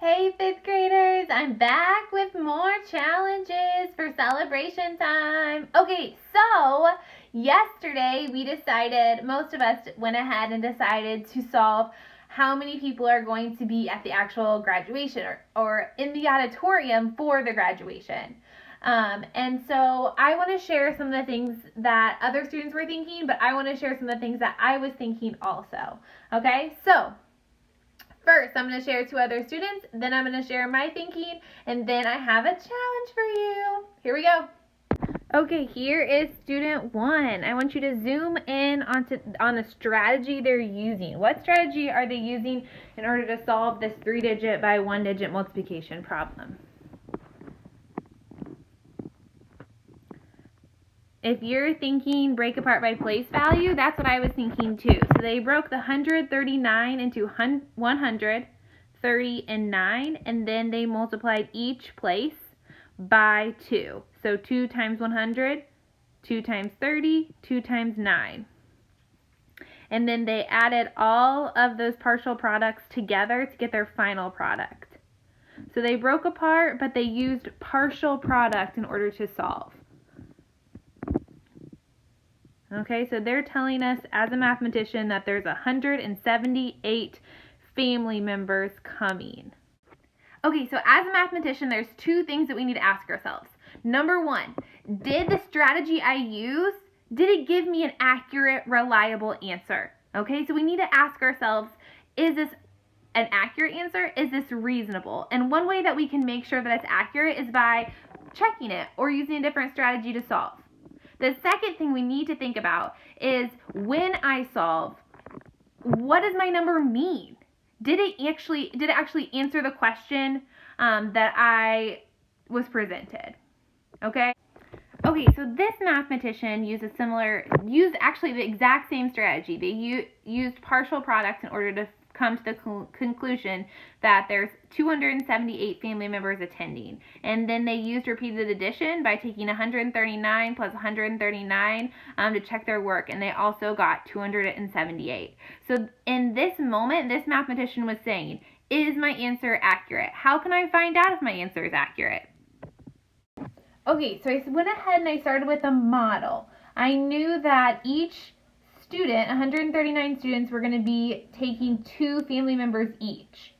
Hey fifth graders, I'm back with more challenges for celebration time. Okay, so yesterday most of us went ahead and decided to solve how many people are going to be at the actual graduation or in the auditorium for the graduation. And so I want to share some of the things that other students were thinking, but I want to share some of the things that I was thinking also. Okay, so first, I'm going to share to other students, then I'm going to share my thinking, and then I have a challenge for you. Here we go. Okay, here is student 1. I want you to zoom in on the strategy they're using. What strategy are they using in order to solve this 3-digit by 1-digit multiplication problem? If you're thinking break apart by place value, that's what I was thinking too. So they broke the 139 into 100, 30, and 9, and then they multiplied each place by 2. So 2 times 100, 2 times 30, 2 times 9. And then they added all of those partial products together to get their final product. So they broke apart, but they used partial product in order to solve. Okay, so they're telling us as a mathematician that there's 178 family members coming. Okay, so as a mathematician, there's 2 things that we need to ask ourselves. Number 1, did the strategy I used, did it give me an accurate, reliable answer? Okay, so we need to ask ourselves, is this an accurate answer? Is this reasonable? And one way that we can make sure that it's accurate is by checking it or using a different strategy to solve. The second thing we need to think about is when I solve, what does my number mean? Did it actually answer the question that I was presented? Okay, so this mathematician used actually the exact same strategy. They used partial products in order to come to the conclusion that there's 278 family members attending. And then they used repeated addition by taking 139 plus 139 to check their work, and they also got 278. So in this moment, this mathematician was saying, is my answer accurate? How can I find out if my answer is accurate? Okay, so I went ahead and I started with a model. I knew that each student, 139 students, were going to be taking 2 family members each.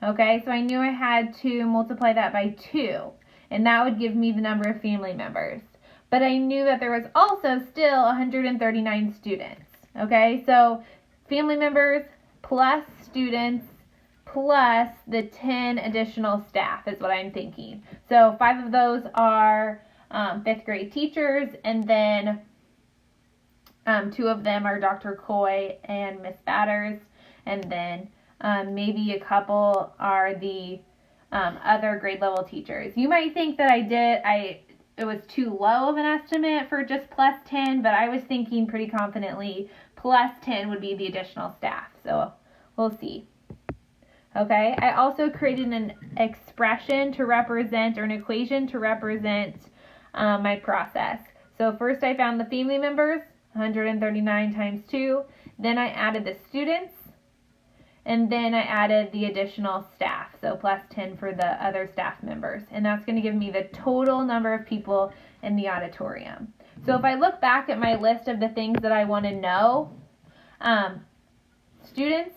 Okay, so I knew I had to multiply that by 2, and that would give me the number of family members. But I knew that there was also still 139 students. Okay, so family members plus students plus the 10 additional staff is what I'm thinking. So 5 of those are 5th grade teachers, and then 2 of them are Dr. Coy and Miss Batters, and then maybe a couple are the other grade level teachers. You might think that it was too low of an estimate for just plus 10, but I was thinking pretty confidently plus 10 would be the additional staff. So we'll see. Okay, I also created an expression to represent, or an equation to represent my process. So first I found the family members, 139 times 2. Then I added the students, and then I added the additional staff, so plus 10 for the other staff members. And that's going to give me the total number of people in the auditorium. So if I look back at my list of the things that I want to know, students,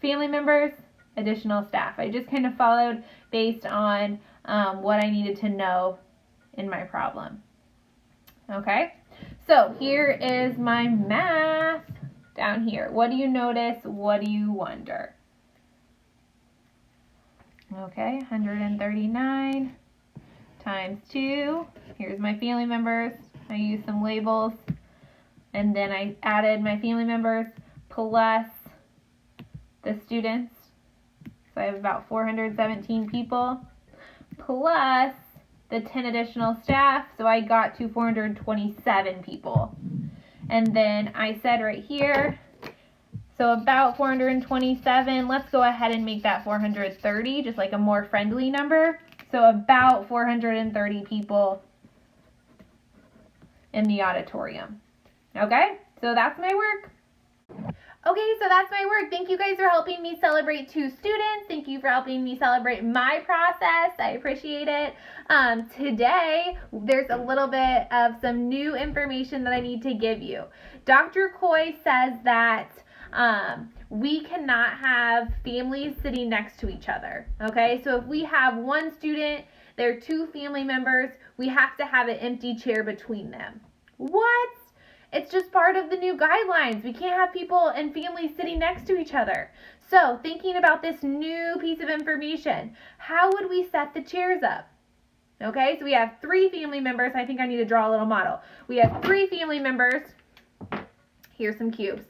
family members, additional staff. I just kind of followed based on what I needed to know in my problem. Okay, so here is my math down here. What do you notice? What do you wonder? Okay, 139 times 2. Here's my family members. I used some labels, and then I added my family members plus the students. So I have about 417 people plus the 10 additional staff, so I got to 427 people. And then I said right here, so about 427, let's go ahead and make that 430, just like a more friendly number. So about 430 people in the auditorium. Okay, so that's my work. Okay, so that's my work. Thank you guys for helping me celebrate 2 students. Thank you for helping me celebrate my process. I appreciate it. Today, there's a little bit of some new information that I need to give you. Dr. Coy says that we cannot have families sitting next to each other. Okay, so if we have one student, there are 2 family members, we have to have an empty chair between them. What? It's just part of the new guidelines. We can't have people and families sitting next to each other. So, thinking about this new piece of information, how would we set the chairs up? Okay, so we have 3 family members. I think I need to draw a little model. We have 3 family members. Here's some cubes.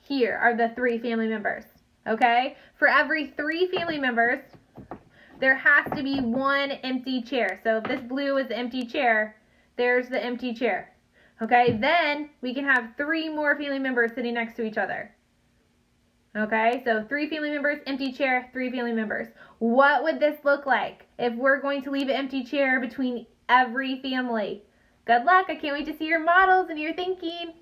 Here are the 3 family members. Okay, for every 3 family members, there has to be 1 empty chair. So if this blue is the empty chair, there's the empty chair. Okay, then we can have 3 more family members sitting next to each other. Okay, so 3 family members, empty chair, 3 family members. What would this look like if we're going to leave an empty chair between every family? Good luck. I can't wait to see your models and your thinking.